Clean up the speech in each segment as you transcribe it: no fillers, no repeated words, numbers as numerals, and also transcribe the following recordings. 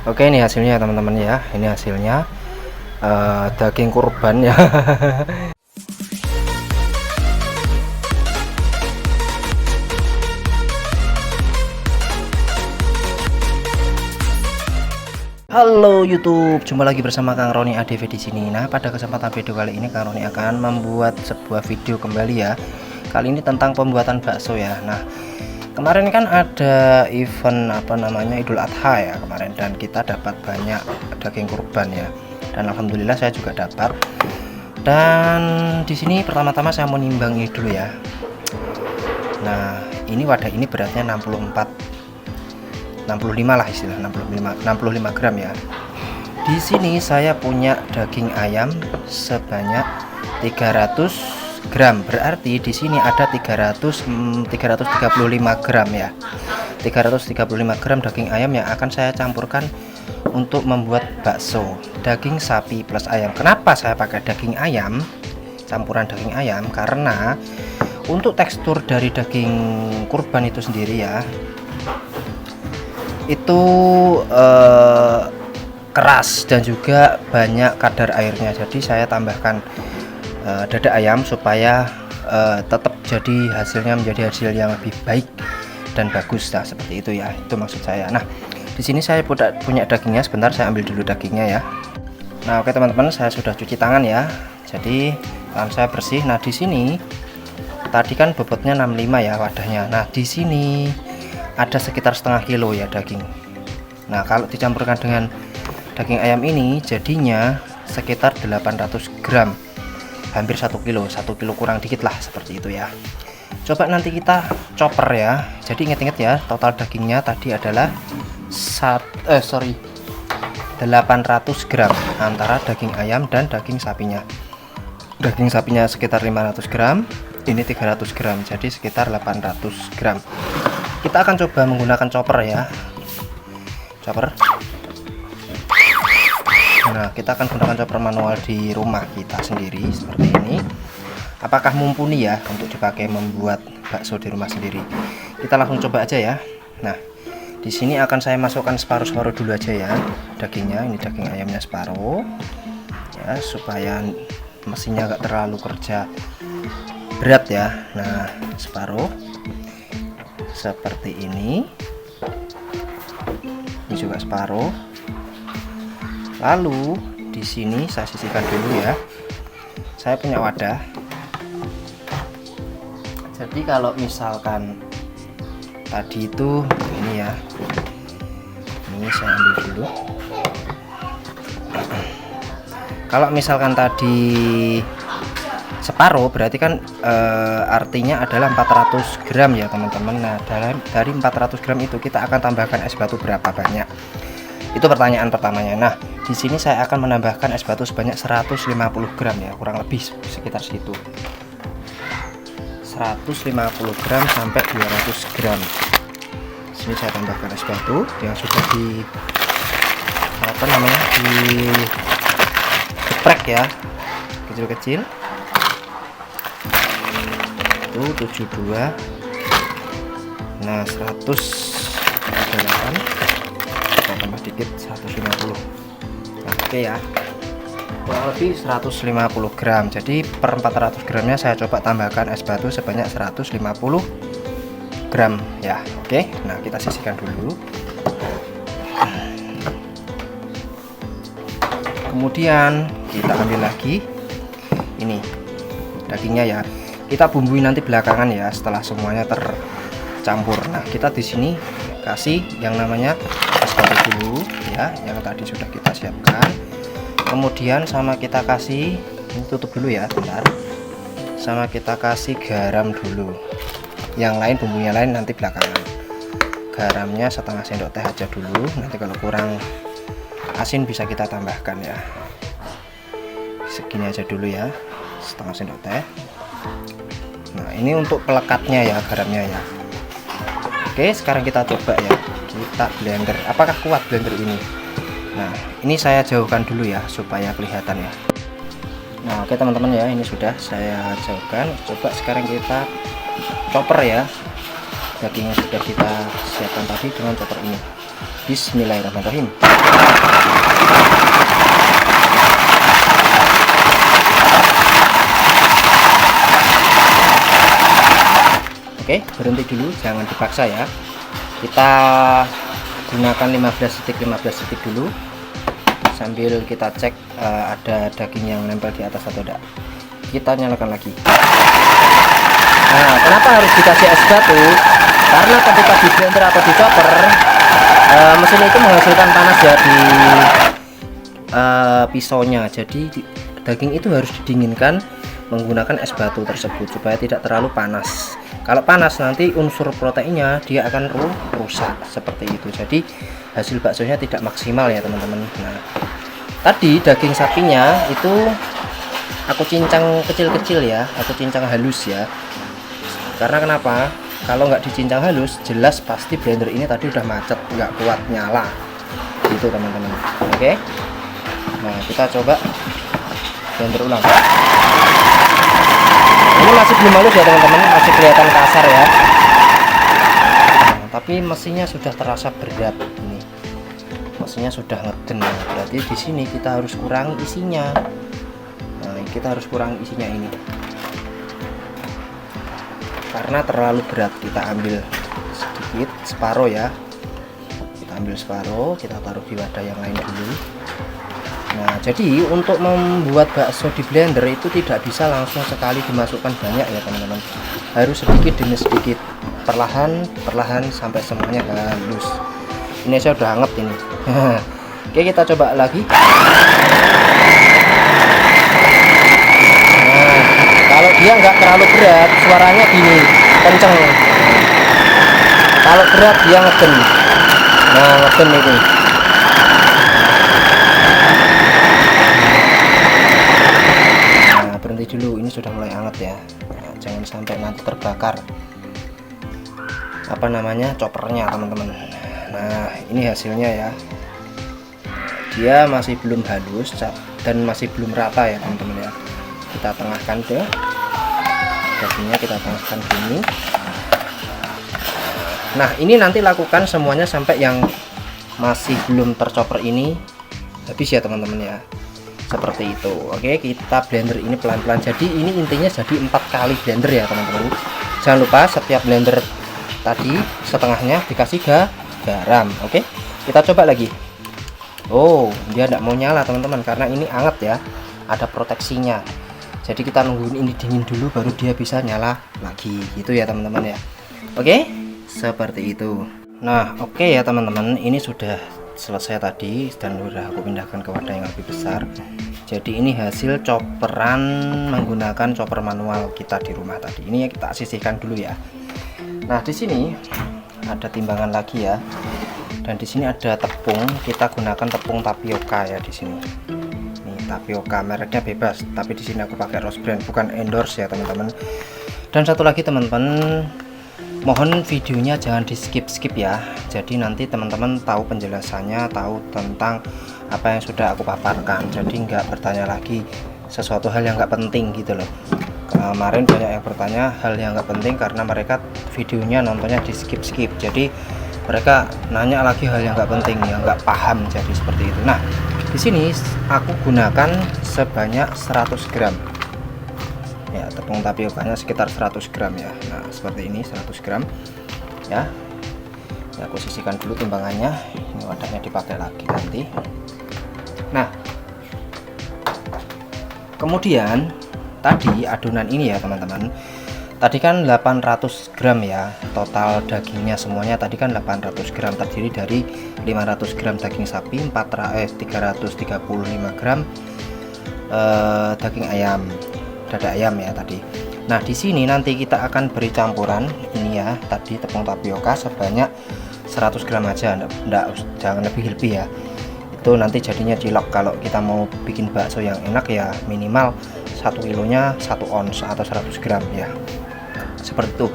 Oke, ini hasilnya teman-teman ya. Ini hasilnya daging kurban ya. Halo YouTube, jumpa lagi bersama Kang Roni ADV di sini. Nah, pada kesempatan video kali ini Kang Roni akan membuat sebuah video kembali ya. Kali ini tentang pembuatan bakso ya. Nah, kemarin kan ada event Idul Adha ya kemarin, dan kita dapat banyak daging kurban ya. Dan alhamdulillah saya juga dapat. Dan di sini pertama-tama saya mau nimbangi dulu ya. Nah, ini wadah ini beratnya 65 lah, istilah 65 gram ya. Di sini saya punya daging ayam sebanyak 300 gram. Berarti di sini ada 335 gram ya. 335 gram daging ayam yang akan saya campurkan untuk membuat bakso daging sapi plus ayam. Kenapa saya pakai daging ayam, campuran daging ayam? Karena untuk tekstur dari daging kurban itu sendiri ya, itu keras dan juga banyak kadar airnya. Jadi saya tambahkan dada ayam supaya tetap jadi hasilnya menjadi hasil yang lebih baik dan bagus. Nah, seperti itu ya, itu maksud saya. Nah, di sini saya punya dagingnya. Sebentar, saya ambil dulu dagingnya ya. Nah, oke teman-teman, saya sudah cuci tangan ya. Jadi tangan saya bersih. Nah, di sini tadi kan bobotnya 65 ya wadahnya. Nah, di sini ada sekitar setengah kilo ya daging. Nah, kalau dicampurkan dengan daging ayam ini jadinya sekitar 800 gram, hampir 1 kilo kurang dikit lah, seperti itu ya. Coba nanti kita chopper ya. Jadi ingat-ingat ya, total dagingnya tadi adalah 800 gram antara daging ayam dan daging sapinya. Daging sapinya sekitar 500 gram, ini 300 gram, jadi sekitar 800 gram. Kita akan coba menggunakan chopper ya, chopper. Nah, kita akan gunakan chopper manual di rumah kita sendiri seperti ini. Apakah mumpuni ya untuk dipakai membuat bakso di rumah sendiri? Kita langsung coba aja ya. Nah, di sini akan saya masukkan separuh-separuh dulu aja ya dagingnya. Ini daging ayamnya separuh ya, supaya mesinnya gak terlalu kerja berat ya. Nah, separuh seperti ini juga separuh. Lalu di sini saya sisihkan dulu ya. Saya punya wadah. Jadi kalau misalkan tadi itu ini ya, ini saya ambil dulu. Kalau misalkan tadi separuh berarti kan artinya adalah 400 gram ya teman-teman. Nah, dari 400 gram itu kita akan tambahkan es batu berapa banyak? Itu pertanyaan pertamanya. Nah, di sini saya akan menambahkan es batu sebanyak 150 gram ya, kurang lebih sekitar situ. 150 gram sampai 200 gram. Di sini saya tambahkan es batu yang sudah di geprek ya, kecil-kecil. 72. Nah, 100 8, kita tambah dikit 150. Nah, oke ya, kurang lebih 150 gram. Jadi per 400 gramnya saya coba tambahkan es batu sebanyak 150 gram ya. Oke, nah kita sisihkan dulu. Kemudian kita ambil lagi ini dagingnya ya. Kita bumbui nanti belakangan ya, setelah semuanya tercampur. Nah, kita di sini kasih yang namanya es batu dulu ya, yang tadi sudah kita siapkan. Kemudian sama kita kasih, ini tutup dulu ya, bentar. Sama kita kasih garam dulu. Yang lain, bumbunya lain nanti belakangan. Garamnya setengah sendok teh aja dulu. Nanti kalau kurang asin bisa kita tambahkan ya. Segini aja dulu ya, setengah sendok teh. Nah, ini untuk pelekatnya ya, garamnya ya. Oke, sekarang kita coba ya, kita blender. Apakah kuat blender ini? Nah, ini saya jauhkan dulu ya supaya kelihatan ya. Nah, oke teman-teman ya, ini sudah saya jauhkan. Coba sekarang kita chopper ya, daging yang sudah kita siapkan tadi dengan chopper ini. Bismillahirrahmanirrahim. Oke, berhenti dulu, jangan dipaksa ya. Kita gunakan 15 detik dulu sambil kita cek ada daging yang nempel di atas atau tidak. Kita nyalakan lagi. Nah, kenapa harus dikasih es batu? Karena ketika di blender atau di chopper, mesin itu menghasilkan panas ya di pisaunya. Jadi daging itu harus didinginkan menggunakan es batu tersebut supaya tidak terlalu panas. Kalau panas nanti unsur proteinnya dia akan rusak seperti itu. Jadi hasil baksonya tidak maksimal ya teman-teman. Nah, tadi daging sapinya itu aku cincang kecil-kecil ya, aku cincang halus ya. Karena kenapa? Kalau nggak dicincang halus, jelas pasti blender ini tadi udah macet, nggak kuat nyala gitu teman-teman. Oke, nah kita coba blender ulang. Ini masih belum halus ya teman-teman, masih kelihatan kasar ya. Nah, tapi mesinnya sudah terasa berat ini. Mesinnya sudah ngeden, berarti di sini kita harus kurangi isinya. Nah, kita harus kurangi isinya ini. Karena terlalu berat, kita ambil sedikit, separuh ya. Kita ambil separuh, kita taruh di wadah yang lain dulu. Nah, jadi untuk membuat bakso di blender itu tidak bisa langsung sekali dimasukkan banyak ya teman-teman. Harus sedikit demi sedikit, perlahan sampai semuanya halus. Ini saya udah hangat ini. Oke, kita coba lagi. Nah, kalau dia nggak terlalu berat, suaranya gini, kenceng. Kalau berat dia ngeden. Nah, ngeden ini. Berhenti dulu, ini sudah mulai hangat ya. Nah, jangan sampai nanti terbakar apa namanya choppernya teman-teman. Nah, ini hasilnya ya, dia masih belum halus dan masih belum rata ya teman-teman ya. Kita tengahkan deh dagingnya, kita tengahkan gini. Nah, ini nanti lakukan semuanya sampai yang masih belum terchopper ini habis ya teman-teman ya, seperti itu. Oke, kita blender ini pelan-pelan. Jadi ini intinya jadi 4 kali blender ya teman-teman. Jangan lupa setiap blender tadi setengahnya dikasih garam. Oke, kita coba lagi. Oh, dia tidak mau nyala teman-teman karena ini hangat ya, ada proteksinya. Jadi kita nungguin ini dingin dulu baru dia bisa nyala lagi gitu ya teman-teman ya. Oke, seperti itu. Nah, oke ya teman-teman, ini sudah selesai tadi dan udah aku pindahkan ke wadah yang lebih besar. Jadi ini hasil chopperan menggunakan chopper manual kita di rumah tadi. Ini kita sisihkan dulu ya. Nah, di sini ada timbangan lagi ya. Dan di sini ada tepung. Kita gunakan tepung tapioka ya di sini. Nih, tapioka mereknya bebas, tapi di sini aku pakai Rose Brand, bukan endorse ya teman-teman. Dan satu lagi teman-teman, mohon videonya jangan di skip ya. Jadi nanti teman-teman tahu penjelasannya, tahu tentang apa yang sudah aku paparkan. Jadi nggak bertanya lagi sesuatu hal yang nggak penting gitu loh. Kemarin banyak yang bertanya hal yang nggak penting karena mereka videonya nontonnya di skip. Jadi mereka nanya lagi hal yang nggak penting, yang nggak paham, jadi seperti itu. Nah, di sini aku gunakan sebanyak 100 gram ya, tepung tapiokanya sekitar 100 gram ya. Nah, seperti ini 100 gram ya. Ya, aku sisihkan dulu timbangannya. Ini wadahnya dipakai lagi nanti. Nah, kemudian tadi adonan ini ya teman-teman, tadi kan 800 gram ya total dagingnya semuanya. Tadi kan 800 gram terdiri dari 500 gram daging sapi, 335 gram daging ayam, dada ayam ya tadi. Nah, di sini nanti kita akan beri campuran ini ya, tadi tepung tapioka sebanyak 100 gram aja, jangan lebih ya. Itu nanti jadinya cilok. Kalau kita mau bikin bakso yang enak ya minimal 1 kilonya 1 ons atau 100 gram ya, seperti itu.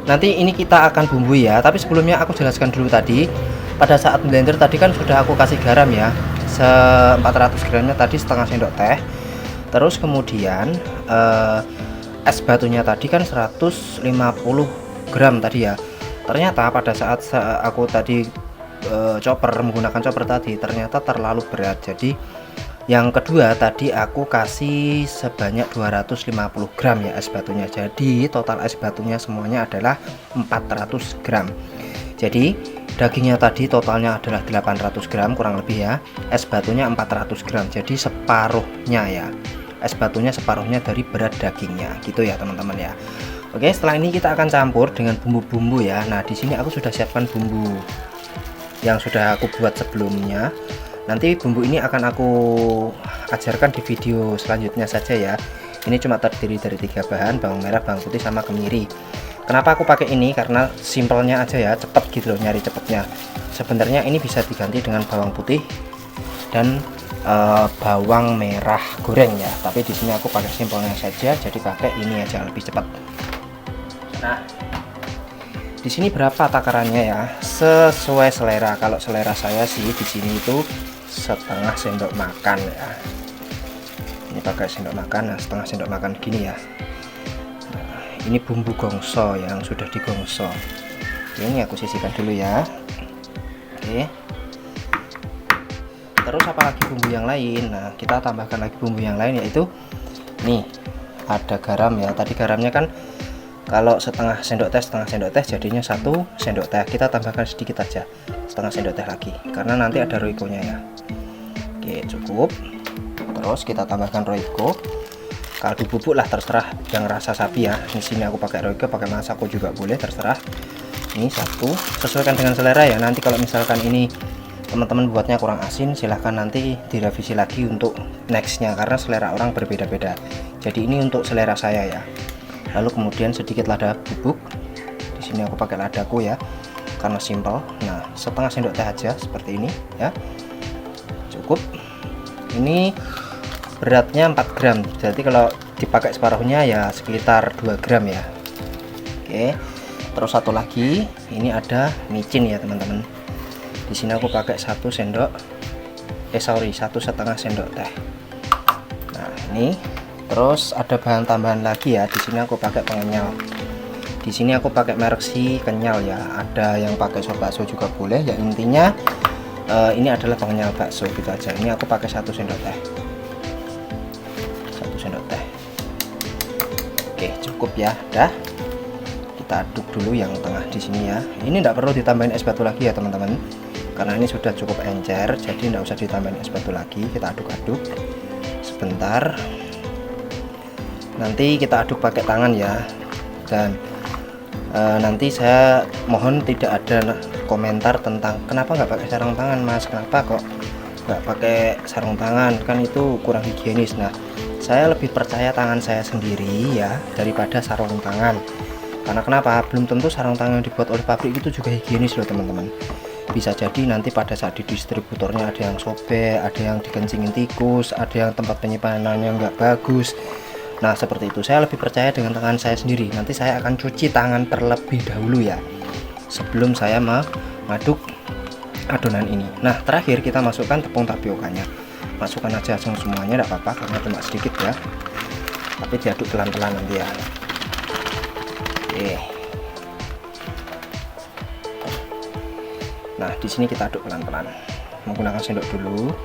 Nanti ini kita akan bumbui ya, tapi sebelumnya aku jelaskan dulu tadi. Pada saat blender tadi kan sudah aku kasih garam ya, 400 gramnya tadi setengah sendok teh. Terus kemudian es batunya tadi kan 150 gram tadi ya. Ternyata pada saat aku tadi menggunakan chopper tadi ternyata terlalu berat. Jadi yang kedua tadi aku kasih sebanyak 250 gram ya es batunya. Jadi total es batunya semuanya adalah 400 gram. Jadi dagingnya tadi totalnya adalah 800 gram kurang lebih ya, es batunya 400 gram, jadi separuhnya ya, es batunya separuhnya dari berat dagingnya gitu ya teman-teman ya. Oke, setelah ini kita akan campur dengan bumbu-bumbu ya. Nah di sini aku sudah siapkan bumbu yang sudah aku buat sebelumnya. Nanti bumbu ini akan aku ajarkan di video selanjutnya saja ya. Ini cuma terdiri dari 3 bahan, bawang merah, bawang putih, sama kemiri. Kenapa aku pakai ini? Karena simpelnya aja ya, cepet gitu loh nyari cepetnya. Sebenarnya ini bisa diganti dengan bawang putih dan bawang merah goreng ya. Tapi di sini aku pakai simpelnya saja, jadi pakai ini aja lebih cepat. Nah, di sini berapa takarannya ya? Sesuai selera. Kalau selera saya sih di sini itu setengah sendok makan ya. Ini pakai sendok makan, nah setengah sendok makan gini ya. Ini bumbu gongso yang sudah digongso. Ini aku sisihkan dulu ya. Oke. Terus apalagi bumbu yang lain? Nah kita tambahkan lagi bumbu yang lain, yaitu nih ada garam ya. Tadi garamnya kan kalau setengah sendok teh jadinya 1 sendok teh. Kita tambahkan sedikit aja, setengah sendok teh lagi, karena nanti ada royco-nya ya. Oke cukup. Terus kita tambahkan royco, kaldu bubuk lah terserah yang rasa sapi ya. Di sini aku pakai royco, pakai masako juga boleh, terserah. Ini 1, sesuaikan dengan selera ya. Nanti kalau misalkan ini teman-teman buatnya kurang asin, silahkan nanti direvisi lagi untuk nextnya, karena selera orang berbeda-beda. Jadi ini untuk selera saya ya. Lalu kemudian sedikit lada bubuk. Di sini aku pakai ladaku ya, karena simple. Nah setengah sendok teh aja seperti ini ya, cukup. Ini beratnya 4 gram, jadi kalau dipakai separuhnya ya sekitar 2 gram ya. Oke, terus satu lagi, ini ada micin ya teman-teman. Di sini aku pakai 1 sendok, 1,5 sendok teh. Nah ini, terus ada bahan tambahan lagi ya. Di sini aku pakai pengenyal. Di sini aku pakai merek si kenyal ya. Ada yang pakai sop bakso juga boleh. Ya intinya ini adalah pengenyal bakso gitu aja. Ini aku pakai 1 sendok teh. Oke cukup ya, dah. Kita aduk dulu yang tengah di sini ya. Ini tidak perlu ditambahin es batu lagi ya teman-teman, karena ini sudah cukup encer, jadi tidak usah ditambahin es batu lagi. Kita aduk-aduk sebentar. Nanti kita aduk pakai tangan ya. Dan nanti saya mohon tidak ada komentar tentang kenapa nggak pakai sarung tangan mas, kenapa kok nggak pakai sarung tangan, kan itu kurang higienis. Nah saya lebih percaya tangan saya sendiri ya daripada sarung tangan. Karena kenapa? Belum tentu sarung tangan yang dibuat oleh pabrik itu juga higienis loh teman-teman. Bisa jadi nanti pada saat di distributornya ada yang sobek, ada yang dikencingin tikus, ada yang tempat penyimpanannya nggak bagus. Nah seperti itu, saya lebih percaya dengan tangan saya sendiri. Nanti saya akan cuci tangan terlebih dahulu ya, sebelum saya mengaduk adonan ini. Nah terakhir kita masukkan tepung tapiokanya. Masukkan aja langsung semuanya, tidak apa-apa karena cuma sedikit ya, tapi diaduk pelan-pelan nanti ya. Oke. Nah di sini kita aduk pelan-pelan menggunakan sendok dulu,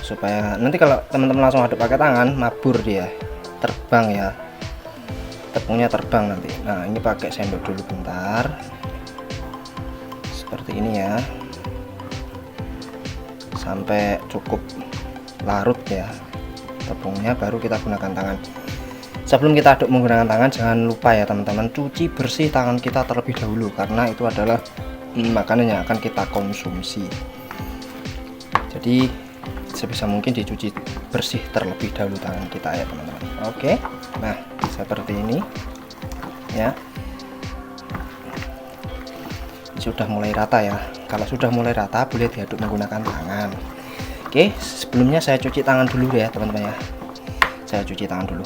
supaya nanti kalau teman-teman langsung aduk pakai tangan mabur dia, terbang ya, tepungnya terbang nanti. Nah ini pakai sendok dulu bentar, seperti ini ya, sampai cukup larut ya tepungnya, baru kita gunakan tangan. Sebelum kita aduk menggunakan tangan, jangan lupa ya teman-teman, cuci bersih tangan kita terlebih dahulu, karena itu adalah makanan yang akan kita konsumsi. Jadi sebisa mungkin dicuci bersih terlebih dahulu tangan kita ya teman-teman. Oke, nah seperti ini ya, sudah mulai rata ya. Kalau sudah mulai rata boleh diaduk menggunakan tangan. Oke, sebelumnya saya cuci tangan dulu ya teman-teman ya. Saya cuci tangan dulu.